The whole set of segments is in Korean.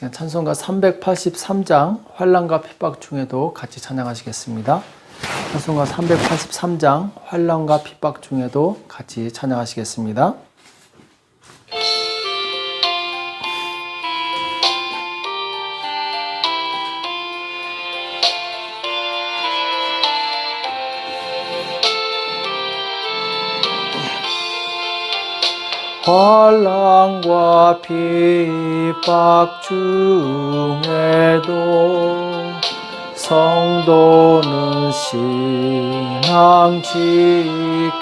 시간 찬송가 383장 환난과 핍박 중에도 같이 찬양하시겠습니다. 찬송가 383장 환난과 핍박 중에도 같이 찬양하시겠습니다. 환난과 핍박 중에도 성도는 신앙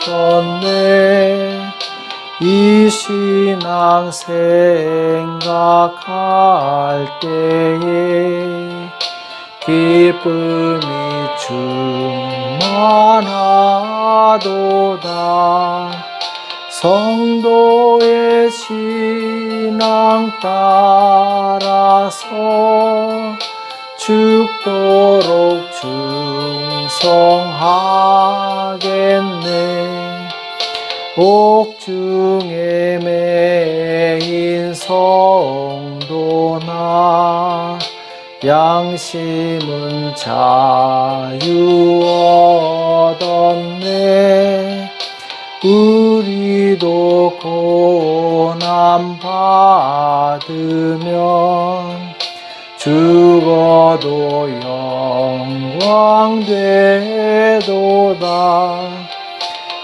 지켰네. 이 신앙 생각할 때에 기쁨이 충만하도다. 성도의 신앙 따라서 죽도록 충성하겠네. 옥중에 매인 성도나 양심은 자유 얻었네. 우리도 고난 받으면 죽어도 영광 되도다.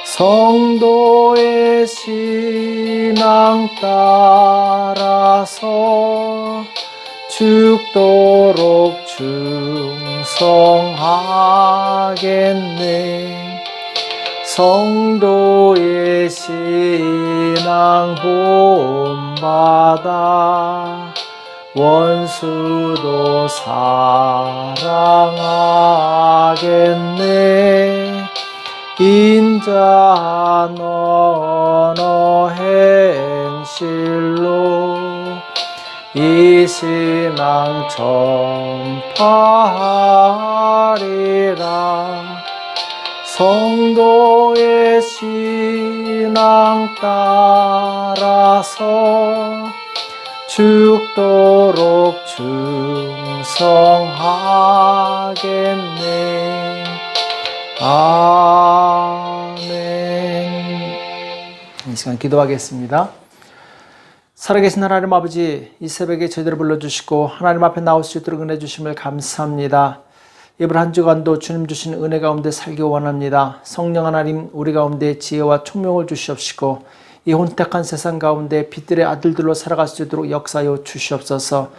성도의 신앙 따라서 죽도록 충성하겠네. 성도의 신앙 본받아 원수도 사랑하겠네. 인자한 언어 행실로 이 신앙 전파하리라. 성도의 신앙 따라서 죽도록 충성하겠네. 아멘. 이 시간 기도하겠습니다. 살아계신 하나님 아버지, 이 새벽에 저희들을 불러주시고 하나님 앞에 나올 수 있도록 은혜 주심을 감사합니다. 이번 한 주간도 주님 주신 은혜 가운데 살기 원합니다. 성령 하나님, 우리 가운데 지혜와 총명을 주시옵시고 이 혼탁한 세상 가운데 빛들의 아들들로 살아갈 수 있도록 역사하여 주시옵소서.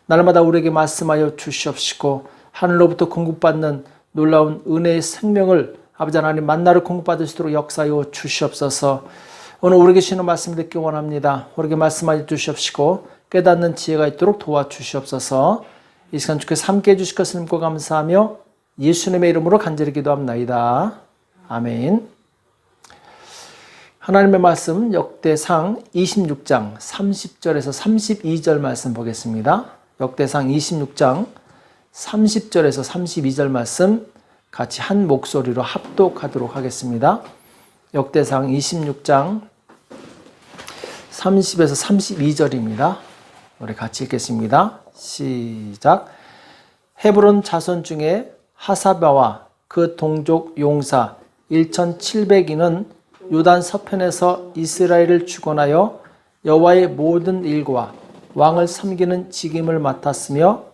날마다 우리에게 말씀하여 주시옵시고 하늘로부터 공급받는 놀라운 은혜의 생명을 아버지 하나님 만나를 공급받을 수 있도록 역사하여 주시옵소서. 오늘 우리에게 주시는 말씀 듣기 원합니다. 우리에게 말씀하여 주시옵시고 깨닫는 지혜가 있도록 도와주시옵소서. 이 시간 주께서 함께해 주실 것을 믿고 감사하며 예수님의 이름으로 간절히 기도합나이다. 아멘. 하나님의 말씀 역대상 26장 30절에서 32절 말씀 보겠습니다. 역대상 26장 30절에서 32절 말씀 같이 한 목소리로 합독하도록 하겠습니다. 역대상 26장 30에서 32절입니다. 우리 같이 읽겠습니다. 시작. 헤브론 자손 중에 하사바와 그 동족 용사 1700인은 요단 서편에서 이스라엘을 주권하여 여호와의 모든 일과 왕을 섬기는 직임을 맡았으며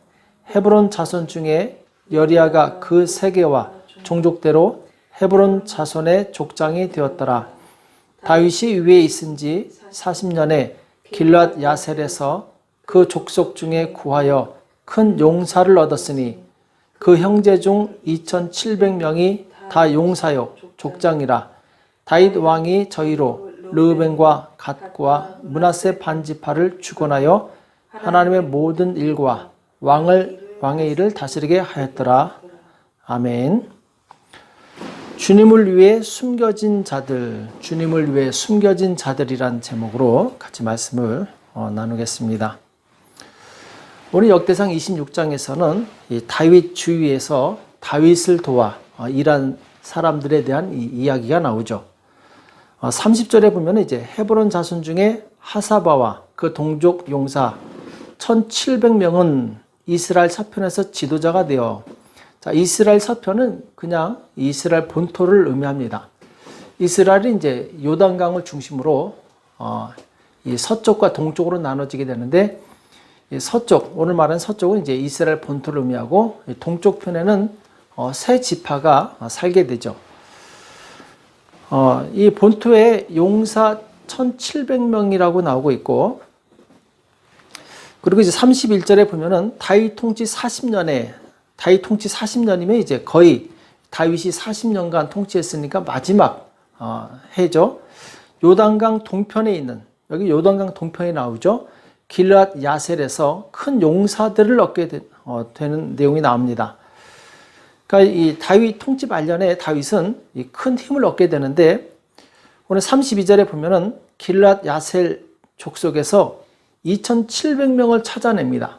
헤브론 자손 중에 여리야가 그 세계와 종족대로 헤브론 자손의 족장이 되었더라. 다윗이 위에 있은 지 40년에 길앗 야셀에서 그 족속 중에 구하여 큰 용사를 얻었으니 그 형제 중 2700명이 다 용사요 족장이라. 다윗 왕이 저희로 르우벤과 갓과 므낫세 반지파를 주권하여 하나님의 모든 일과 왕의 일을 다스리게 하였더라. 아멘. 주님을 위해 숨겨진 자들, 주님을 위해 숨겨진 자들이란 제목으로 같이 말씀을 나누겠습니다. 오늘 역대상 26장에서는 다윗 주위에서 다윗을 도와 일한 사람들에 대한 이야기가 나오죠. 30절에 보면 이제 헤브론 자손 중에 하사바와 그 동족 용사 1700명은 이스라엘 서편에서 지도자가 되어, 자, 이스라엘 서편은 그냥 이스라엘 본토를 의미합니다. 이스라엘이 이제 요단강을 중심으로 이 서쪽과 동쪽으로 나눠지게 되는데, 이 서쪽, 오늘 말하는 서쪽은 이제 이스라엘 본토를 의미하고, 동쪽 편에는 세 지파가 살게 되죠. 이 본토에 용사 1700명이라고 나오고 있고, 그리고 이제 31절에 보면은 다윗 통치 40년에, 다윗 통치 40년이면 이제 거의 다윗이 40년간 통치했으니까 마지막 해죠. 요단강 동편에 있는, 여기 요단강 동편에 나오죠. 길앗 야셀에서 큰 용사들을 얻게 되는 내용이 나옵니다. 그러니까 이 다윗 통치 말년에 다윗은 큰 힘을 얻게 되는데, 오늘 32절에 보면은 길앗 야셀 족속에서 2700명을 찾아냅니다.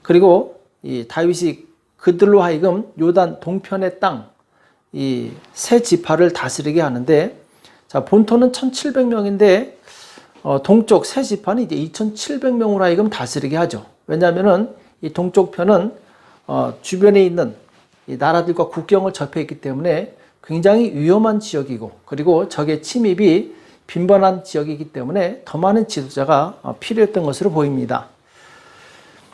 그리고 이 다윗이 그들로 하여금 요단 동편의 땅, 이 세 지파를 다스리게 하는데, 자, 본토는 1700명인데, 동쪽 세 지파는 이제 2700명으로 하여금 다스리게 하죠. 왜냐하면은 이 동쪽 편은 주변에 있는 이 나라들과 국경을 접해 있기 때문에 굉장히 위험한 지역이고, 그리고 적의 침입이 빈번한 지역이기 때문에 더 많은 지도자가 필요했던 것으로 보입니다.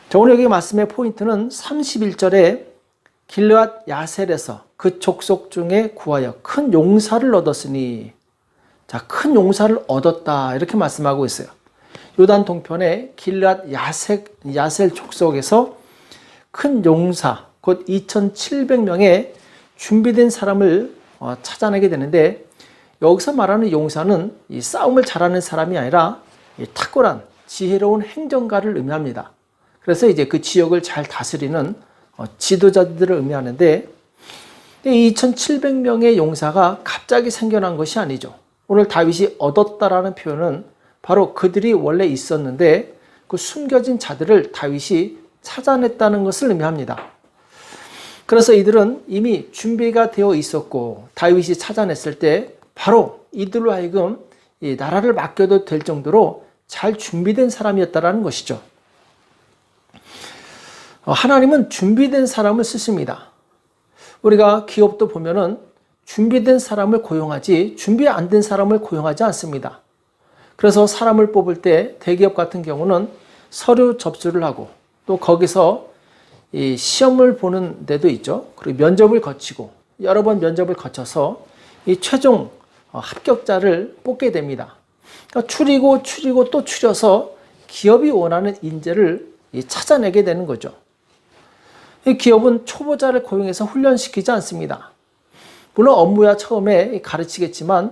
자, 오늘 여기 말씀의 포인트는 31절에 길앗 야셀에서 그 족속 중에 구하여 큰 용사를 얻었으니, 자, 큰 용사를 얻었다 이렇게 말씀하고 있어요. 요단 동편의 길앗 야셀 족속에서 큰 용사, 곧 2700명의 준비된 사람을 찾아내게 되는데, 여기서 말하는 용사는 이 싸움을 잘하는 사람이 아니라 이 탁월한 지혜로운 행정가를 의미합니다. 그래서 이제 그 지역을 잘 다스리는 지도자들을 의미하는데, 이 2700명의 용사가 갑자기 생겨난 것이 아니죠. 오늘 다윗이 얻었다라는 표현은 바로 그들이 원래 있었는데 그 숨겨진 자들을 다윗이 찾아냈다는 것을 의미합니다. 그래서 이들은 이미 준비가 되어 있었고, 다윗이 찾아냈을 때 바로 이들로 하여금 이 나라를 맡겨도 될 정도로 잘 준비된 사람이었다는 것이죠. 하나님은 준비된 사람을 쓰십니다. 우리가 기업도 보면은 준비된 사람을 고용하지 준비 안 된 사람을 고용하지 않습니다. 그래서 사람을 뽑을 때 대기업 같은 경우는 서류 접수를 하고, 또 거기서 이 시험을 보는 데도 있죠. 그리고 면접을 거치고 여러 번 면접을 거쳐서 이 최종 합격자를 뽑게 됩니다. 그러니까 추리고 또 추려서 기업이 원하는 인재를 찾아내게 되는 거죠. 이 기업은 초보자를 고용해서 훈련시키지 않습니다. 물론 업무야 처음에 가르치겠지만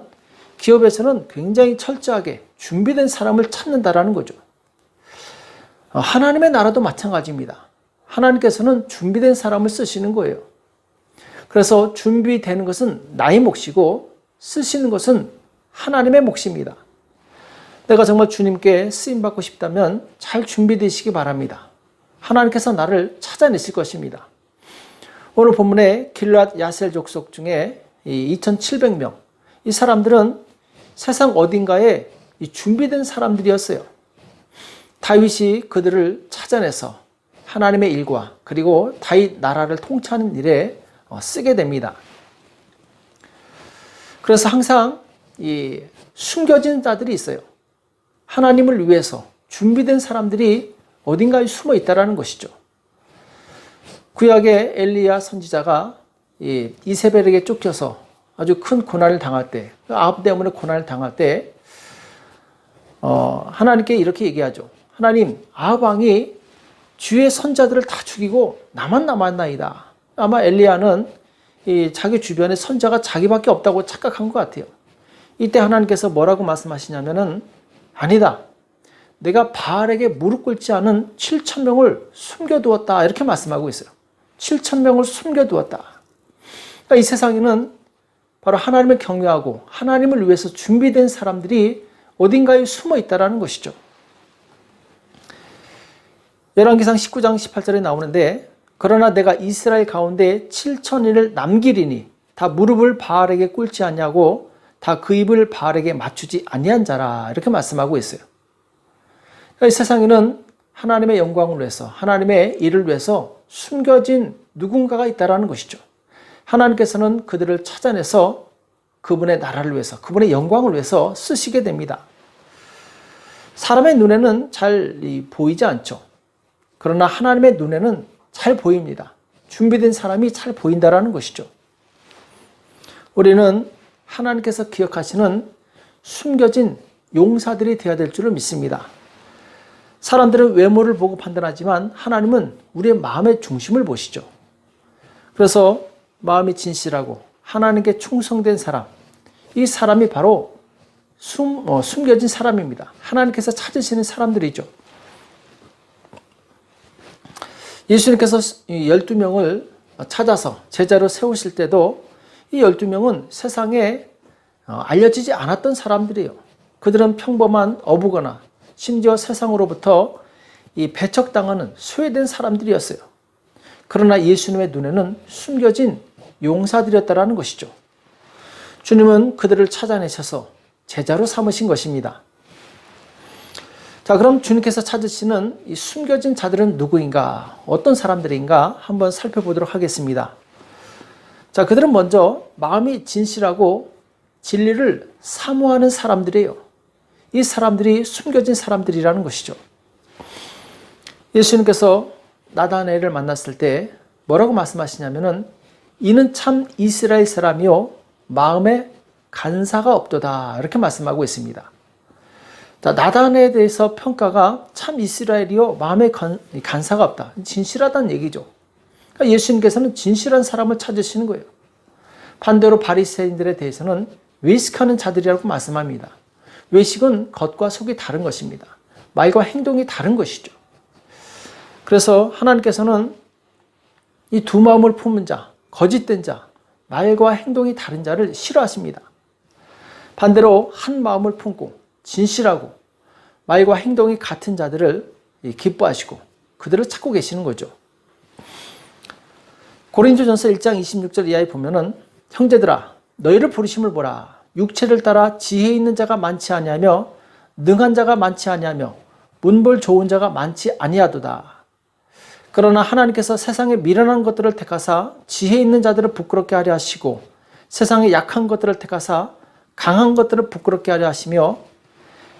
기업에서는 굉장히 철저하게 준비된 사람을 찾는다라는 거죠. 하나님의 나라도 마찬가지입니다. 하나님께서는 준비된 사람을 쓰시는 거예요. 그래서 준비되는 것은 나의 몫이고 쓰시는 것은 하나님의 몫입니다. 내가 정말 주님께 쓰임받고 싶다면 잘 준비되시기 바랍니다. 하나님께서 나를 찾아내실 것입니다. 오늘 본문에 길앗 야셀 족속 중에 2700명, 이 사람들은 세상 어딘가에 준비된 사람들이었어요. 다윗이 그들을 찾아내서 하나님의 일과 그리고 다윗 나라를 통치하는 일에 쓰게 됩니다. 그래서 항상 이 숨겨진 자들이 있어요. 하나님을 위해서 준비된 사람들이 어딘가에 숨어 있다는 것이죠. 구약의 엘리야 선지자가 이세벨에게 쫓겨서 아주 큰 고난을 당할 때, 아합 때문에 고난을 당할 때 하나님께 이렇게 얘기하죠. 하나님, 아합 왕이 주의 선자들을 다 죽이고 나만 남았나이다. 아마 엘리야는 자기 주변에 선자가 자기밖에 없다고 착각한 것 같아요. 이때 하나님께서 뭐라고 말씀하시냐면은, 아니다. 내가 바알에게 무릎 꿇지 않은 7,000명을 숨겨두었다. 이렇게 말씀하고 있어요. 7,000명을 숨겨두었다. 그러니까 이 세상에는 바로 하나님을 경외하고 하나님을 위해서 준비된 사람들이 어딘가에 숨어 있다는 것이죠. 열왕기상 19장 18절에 나오는데, 그러나 내가 이스라엘 가운데 7,000인을 남기리니 다 무릎을 바알에게 꿇지 않냐고 다 그 입을 바알에게 맞추지 아니한 자라. 이렇게 말씀하고 있어요. 그러니까 이 세상에는 하나님의 영광을 위해서, 하나님의 일을 위해서 숨겨진 누군가가 있다는 것이죠. 하나님께서는 그들을 찾아내서 그분의 나라를 위해서, 그분의 영광을 위해서 쓰시게 됩니다. 사람의 눈에는 잘 보이지 않죠. 그러나 하나님의 눈에는 잘 보입니다. 준비된 사람이 잘 보인다는 것이죠. 우리는 하나님께서 기억하시는 숨겨진 용사들이 되어야 될 줄을 믿습니다. 사람들은 외모를 보고 판단하지만 하나님은 우리의 마음의 중심을 보시죠. 그래서 마음이 진실하고 하나님께 충성된 사람, 이 사람이 바로 숨겨진 사람입니다. 하나님께서 찾으시는 사람들이죠. 예수님께서 12명을 찾아서 제자로 세우실 때도 이 12명은 세상에 알려지지 않았던 사람들이에요. 그들은 평범한 어부거나 심지어 세상으로부터 배척당하는 소외된 사람들이었어요. 그러나 예수님의 눈에는 숨겨진 용사들이었다는 것이죠. 주님은 그들을 찾아내셔서 제자로 삼으신 것입니다. 자, 그럼 주님께서 찾으시는 이 숨겨진 자들은 누구인가? 어떤 사람들인가? 한번 살펴보도록 하겠습니다. 자, 그들은 먼저 마음이 진실하고 진리를 사모하는 사람들이에요. 이 사람들이 숨겨진 사람들이라는 것이죠. 예수님께서 나다나엘을 만났을 때 뭐라고 말씀하시냐면은 이는 참 이스라엘 사람이요 마음에 간사가 없도다 이렇게 말씀하고 있습니다. 자, 나단에 대해서 평가가 참 이스라엘이요 마음에 간사가 없다. 진실하다는 얘기죠. 그러니까 예수님께서는 진실한 사람을 찾으시는 거예요. 반대로 바리새인들에 대해서는 외식하는 자들이라고 말씀합니다. 외식은 겉과 속이 다른 것입니다. 말과 행동이 다른 것이죠. 그래서 하나님께서는 이 두 마음을 품은 자, 거짓된 자, 말과 행동이 다른 자를 싫어하십니다. 반대로 한 마음을 품고 진실하고 말과 행동이 같은 자들을 기뻐하시고 그들을 찾고 계시는 거죠. 고린도전서 1장 26절 이하에 보면은 형제들아 너희를 부르심을 보라. 육체를 따라 지혜 있는 자가 많지 아니하며 능한 자가 많지 아니하며 문벌 좋은 자가 많지 아니하도다. 그러나 하나님께서 세상에 미련한 것들을 택하사 지혜 있는 자들을 부끄럽게 하려 하시고 세상에 약한 것들을 택하사 강한 것들을 부끄럽게 하려 하시며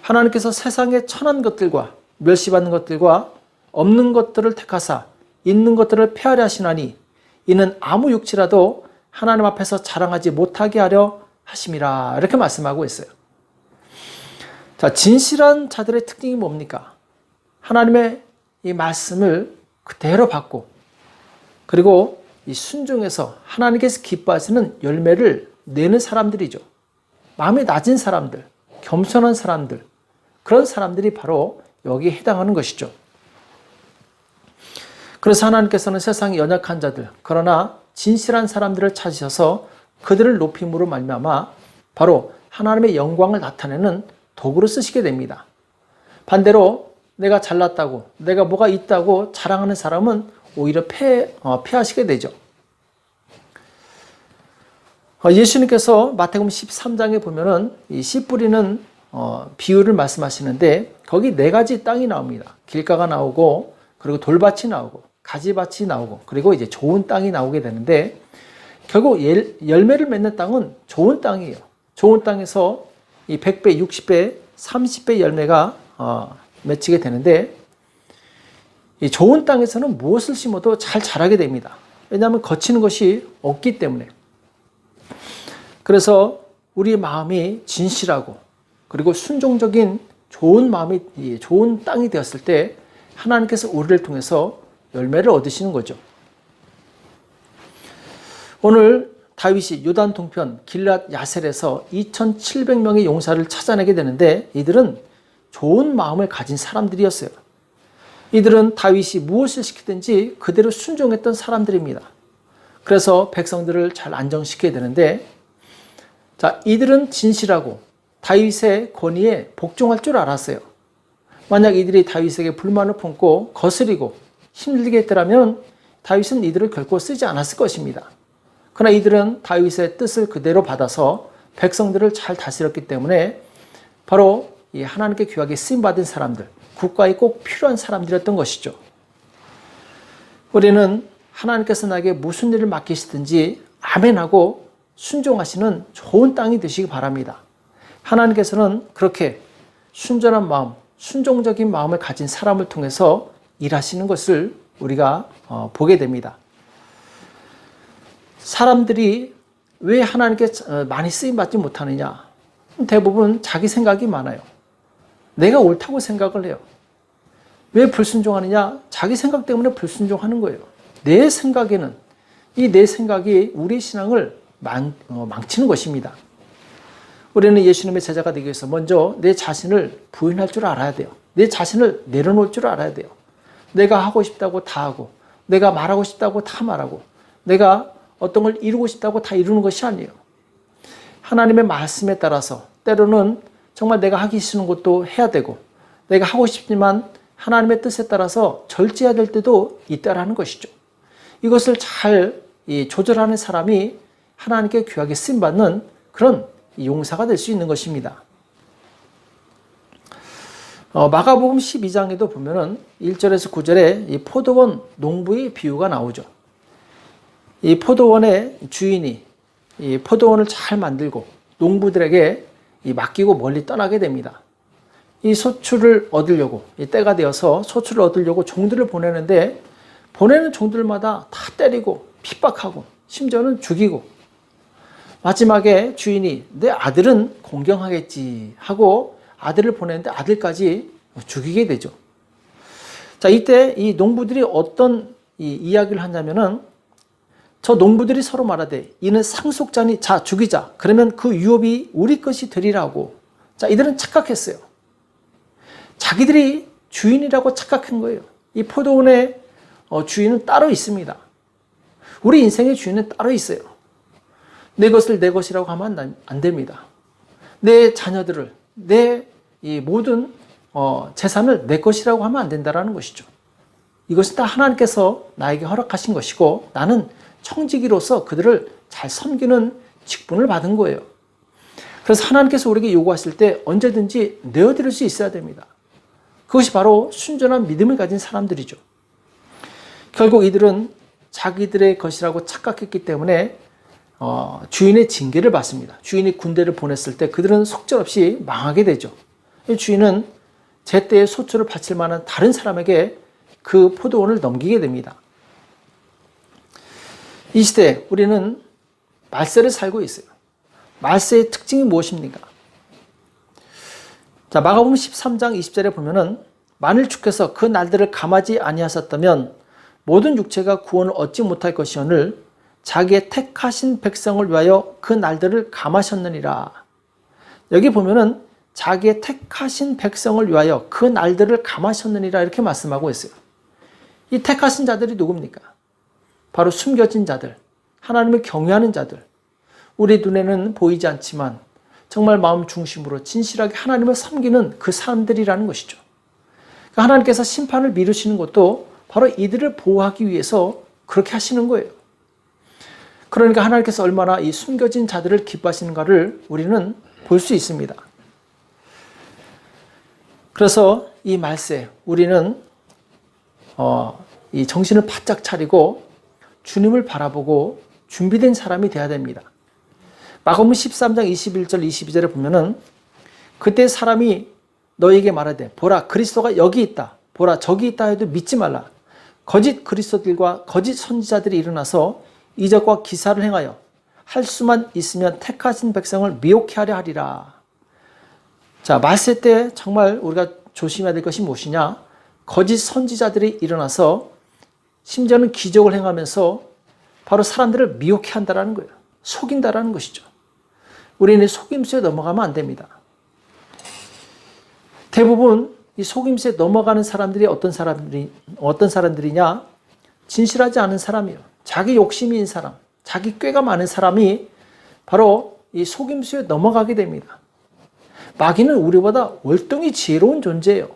하나님께서 세상에 천한 것들과 멸시받는 것들과 없는 것들을 택하사 있는 것들을 폐하려 하시나니 이는 아무 육체라도 하나님 앞에서 자랑하지 못하게 하려 하심이라 이렇게 말씀하고 있어요. 자, 진실한 자들의 특징이 뭡니까? 하나님의 이 말씀을 그대로 받고 그리고 이 순종해서 하나님께서 기뻐하시는 열매를 내는 사람들이죠. 마음이 낮은 사람들, 겸손한 사람들, 그런 사람들이 바로 여기에 해당하는 것이죠. 그래서 하나님께서는 세상의 연약한 자들, 그러나 진실한 사람들을 찾으셔서 그들을 높임으로 말미암아 바로 하나님의 영광을 나타내는 도구로 쓰시게 됩니다. 반대로 내가 잘났다고, 내가 뭐가 있다고 자랑하는 사람은 오히려 폐하시게 되죠. 예수님께서 마태복음 13장에 보면은 이 씨 뿌리는 비유를 말씀하시는데 거기 네 가지 땅이 나옵니다. 길가가 나오고 그리고 돌밭이 나오고 가지밭이 나오고 그리고 이제 좋은 땅이 나오게 되는데 결국 열매를 맺는 땅은 좋은 땅이에요. 좋은 땅에서 이 100배, 60배, 30배 열매가 맺히게 되는데 이 좋은 땅에서는 무엇을 심어도 잘 자라게 됩니다. 왜냐하면 거치는 것이 없기 때문에. 그래서 우리 마음이 진실하고 그리고 순종적인 좋은 마음이 좋은 땅이 되었을 때 하나님께서 우리를 통해서 열매를 얻으시는 거죠. 오늘 다윗이 요단 동편 길앗 야셀에서 2,700명의 용사를 찾아내게 되는데 이들은 좋은 마음을 가진 사람들이었어요. 이들은 다윗이 무엇을 시키든지 그대로 순종했던 사람들입니다. 그래서 백성들을 잘 안정시켜야 되는데 자, 이들은 진실하고 다윗의 권위에 복종할 줄 알았어요. 만약 이들이 다윗에게 불만을 품고 거스리고 힘들게 했더라면 다윗은 이들을 결코 쓰지 않았을 것입니다. 그러나 이들은 다윗의 뜻을 그대로 받아서 백성들을 잘 다스렸기 때문에 바로 이 하나님께 귀하게 쓰임받은 사람들, 국가에 꼭 필요한 사람들이었던 것이죠. 우리는 하나님께서 나에게 무슨 일을 맡기시든지 아멘하고 순종하시는 좋은 땅이 되시기 바랍니다. 하나님께서는 그렇게 순전한 마음, 순종적인 마음을 가진 사람을 통해서 일하시는 것을 우리가 보게 됩니다. 사람들이 왜 하나님께 많이 쓰임받지 못하느냐? 대부분 자기 생각이 많아요. 내가 옳다고 생각을 해요. 왜 불순종하느냐? 자기 생각 때문에 불순종하는 거예요. 내 생각에는 이 내 생각이 우리의 신앙을 망치는 것입니다. 우리는 예수님의 제자가 되기 위해서 먼저 내 자신을 부인할 줄 알아야 돼요. 내 자신을 내려놓을 줄 알아야 돼요. 내가 하고 싶다고 다 하고, 내가 말하고 싶다고 다 말하고, 내가 어떤 걸 이루고 싶다고 다 이루는 것이 아니에요. 하나님의 말씀에 따라서 때로는 정말 내가 하기 싫은 것도 해야 되고, 내가 하고 싶지만 하나님의 뜻에 따라서 절제해야 될 때도 있다라는 것이죠. 이것을 잘 조절하는 사람이 하나님께 귀하게 쓰임받는 그런 용사가 될 수 있는 것입니다. 마가복음 12장에도 보면은 1절에서 9절에 이 포도원 농부의 비유가 나오죠. 이 포도원의 주인이 이 포도원을 잘 만들고 농부들에게 맡기고 멀리 떠나게 됩니다. 이 소출을 얻으려고, 이 때가 되어서 소출을 얻으려고 종들을 보내는데, 보내는 종들마다 다 때리고 핍박하고 심지어는 죽이고, 마지막에 주인이 내 아들은 공경하겠지 하고 아들을 보내는데 아들까지 죽이게 되죠. 자, 이때 이 농부들이 어떤 이야기를 하냐면은, 저 농부들이 서로 말하되 이는 상속자니 자 죽이자, 그러면 그 유업이 우리 것이 되리라고. 자, 이들은 착각했어요. 자기들이 주인이라고 착각한 거예요. 이 포도원의 주인은 따로 있습니다. 우리 인생의 주인은 따로 있어요. 내 것을 내 것이라고 하면 안 됩니다. 내 자녀들을, 내 이 모든 재산을 내 것이라고 하면 안 된다는 것이죠. 이것은 다 하나님께서 나에게 허락하신 것이고, 나는 청지기로서 그들을 잘 섬기는 직분을 받은 거예요. 그래서 하나님께서 우리에게 요구하실 때 언제든지 내어드릴 수 있어야 됩니다. 그것이 바로 순전한 믿음을 가진 사람들이죠. 결국 이들은 자기들의 것이라고 착각했기 때문에 주인의 징계를 받습니다. 주인이 군대를 보냈을 때 그들은 속절없이 망하게 되죠. 주인은 제때에 소출을 바칠 만한 다른 사람에게 그 포도원을 넘기게 됩니다. 이 시대 우리는 말세를 살고 있어요. 말세의 특징이 무엇입니까? 자, 마가복음 13장 20절에 보면은, 만일 주께서 그 날들을 감하지 아니하셨다면 모든 육체가 구원을 얻지 못할 것이오늘 자기의 택하신 백성을 위하여 그 날들을 감하셨느니라. 여기 보면은 자기의 택하신 백성을 위하여 그 날들을 감하셨느니라 이렇게 말씀하고 있어요. 이 택하신 자들이 누굽니까? 바로 숨겨진 자들, 하나님을 경외하는 자들, 우리 눈에는 보이지 않지만 정말 마음 중심으로 진실하게 하나님을 섬기는 그 사람들이라는 것이죠. 그러니까 하나님께서 심판을 미루시는 것도 바로 이들을 보호하기 위해서 그렇게 하시는 거예요. 그러니까 하나님께서 얼마나 이 숨겨진 자들을 기뻐하시는가를 우리는 볼 수 있습니다. 그래서 이 말세 우리는 이 정신을 바짝 차리고 주님을 바라보고 준비된 사람이 되어야 됩니다. 마가복음 13장 21절 22절에 보면은, 그때 사람이 너에게 말하되 보라 그리스도가 여기 있다, 보라 저기 있다 해도 믿지 말라. 거짓 그리스도들과 거짓 선지자들이 일어나서 이적과 기사를 행하여 할 수만 있으면 택하신 백성을 미혹해 하려 하리라. 자, 말세 때 정말 우리가 조심해야 될 것이 무엇이냐? 거짓 선지자들이 일어나서 심지어는 기적을 행하면서 바로 사람들을 미혹해 한다는 거예요. 속인다라는 것이죠. 우리는 속임수에 넘어가면 안 됩니다. 대부분 이 속임수에 넘어가는 사람들이 어떤 사람들이냐? 진실하지 않은 사람이에요. 자기 욕심이 있는 사람, 자기 꾀가 많은 사람이 바로 이 속임수에 넘어가게 됩니다. 마귀는 우리보다 월등히 지혜로운 존재예요.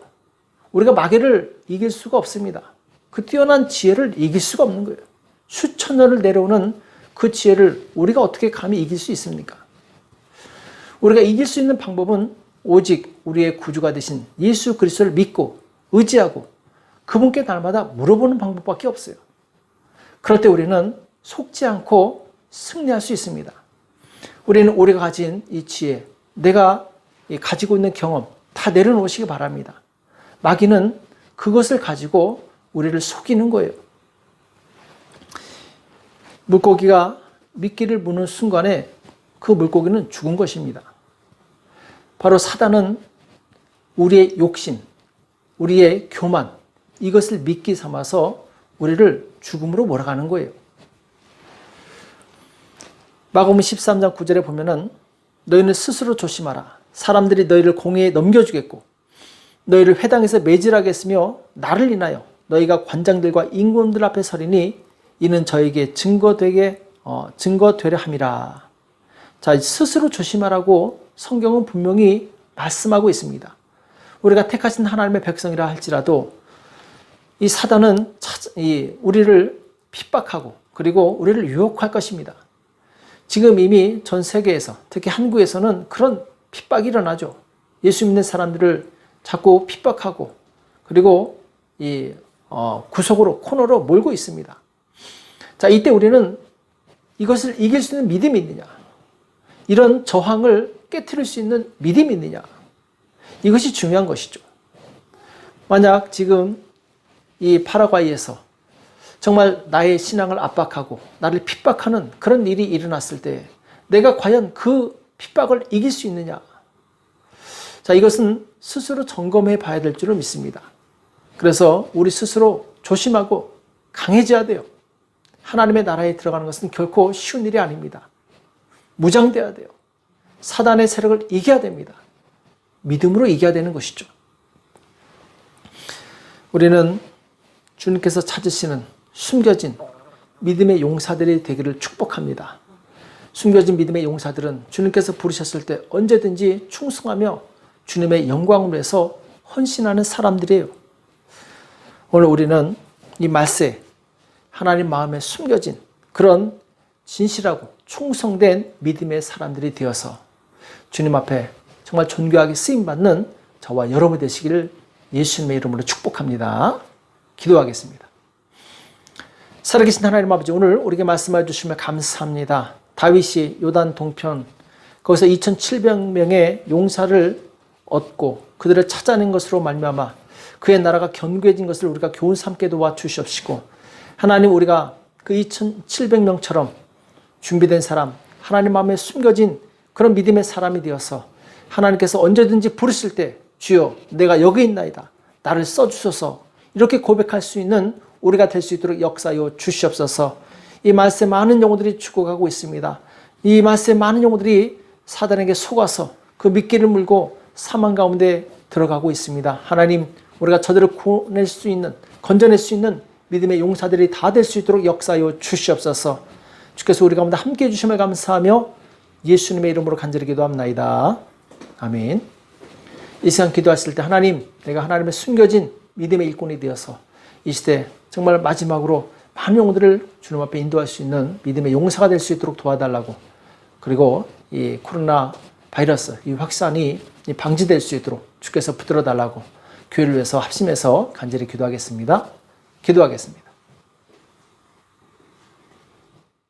우리가 마귀를 이길 수가 없습니다. 그 뛰어난 지혜를 이길 수가 없는 거예요. 수천 년을 내려오는 그 지혜를 우리가 어떻게 감히 이길 수 있습니까? 우리가 이길 수 있는 방법은 오직 우리의 구주가 되신 예수 그리스도를 믿고 의지하고 그분께 날마다 물어보는 방법밖에 없어요. 그럴 때 우리는 속지 않고 승리할 수 있습니다. 우리는 우리가 가진 이 지혜, 내가 가지고 있는 경험 다 내려놓으시기 바랍니다. 마귀는 그것을 가지고 우리를 속이는 거예요. 물고기가 미끼를 무는 순간에 그 물고기는 죽은 것입니다. 바로 사단은 우리의 욕심, 우리의 교만, 이것을 미끼 삼아서 우리를 죽음으로 몰아가는 거예요. 마가복음 13장 9절에 보면은 너희는 스스로 조심하라. 사람들이 너희를 공회에 넘겨주겠고 너희를 회당에서 매질하겠으며 나를 인하여 너희가 관장들과 임금들 앞에 서리니 이는 저에게 증거되려 함이라. 자, 스스로 조심하라고 성경은 분명히 말씀하고 있습니다. 우리가 택하신 하나님의 백성이라 할지라도 이 사단은 우리를 핍박하고 그리고 우리를 유혹할 것입니다. 지금 이미 전 세계에서 특히 한국에서는 그런 핍박이 일어나죠. 예수 믿는 사람들을 자꾸 핍박하고 그리고 구석으로 코너로 몰고 있습니다. 자, 이때 우리는 이것을 이길 수 있는 믿음이 있느냐, 이런 저항을 깨트릴 수 있는 믿음이 있느냐, 이것이 중요한 것이죠. 만약 지금 이 파라과이에서 정말 나의 신앙을 압박하고 나를 핍박하는 그런 일이 일어났을 때 내가 과연 그 핍박을 이길 수 있느냐? 자, 이것은 스스로 점검해 봐야 될 줄을 믿습니다. 그래서 우리 스스로 조심하고 강해져야 돼요. 하나님의 나라에 들어가는 것은 결코 쉬운 일이 아닙니다. 무장돼야 돼요. 사단의 세력을 이겨야 됩니다. 믿음으로 이겨야 되는 것이죠. 우리는 주님께서 찾으시는 숨겨진 믿음의 용사들이 되기를 축복합니다. 숨겨진 믿음의 용사들은 주님께서 부르셨을 때 언제든지 충성하며 주님의 영광을 위해서 헌신하는 사람들이에요. 오늘 우리는 이 말세, 하나님 마음에 숨겨진 그런 진실하고 충성된 믿음의 사람들이 되어서 주님 앞에 정말 존귀하게 쓰임받는 저와 여러분 되시기를 예수님의 이름으로 축복합니다. 기도하겠습니다. 살아계신 하나님 아버지, 오늘 우리에게 말씀해 주시며 감사합니다. 다윗이 요단 동편 거기서 2,700명의 용사를 얻고 그들을 찾아낸 것으로 말미암아 그의 나라가 견고해진 것을 우리가 교훈 삼게 도와주시옵시고, 하나님, 우리가 그 2,700명처럼 준비된 사람, 하나님 마음에 숨겨진 그런 믿음의 사람이 되어서 하나님께서 언제든지 부르실 때 주여 내가 여기 있나이다, 나를 써주셔서 이렇게 고백할 수 있는 우리가 될 수 있도록 역사하여 주시옵소서. 이 말세 많은 영혼들이 죽어가고 있습니다. 이 말세 많은 영혼들이 사단에게 속아서 그 미끼를 물고 사망 가운데 들어가고 있습니다. 하나님, 우리가 저들을 구원낼 수 있는, 건져낼 수 있는 믿음의 용사들이 다 될 수 있도록 역사하여 주시옵소서. 주께서 우리 가운데 함께 해주심을 감사하며 예수님의 이름으로 간절히 기도합나이다. 아멘. 이 시간 기도하실 때 하나님, 내가 하나님의 숨겨진 믿음의 일꾼이 되어서 이 시대 정말 마지막으로 많은 영혼들을 주님 앞에 인도할 수 있는 믿음의 용사가 될 수 있도록 도와달라고, 그리고 이 코로나 바이러스 이 확산이 방지될 수 있도록 주께서 붙들어 달라고 교회를 위해서 합심해서 간절히 기도하겠습니다. 기도하겠습니다.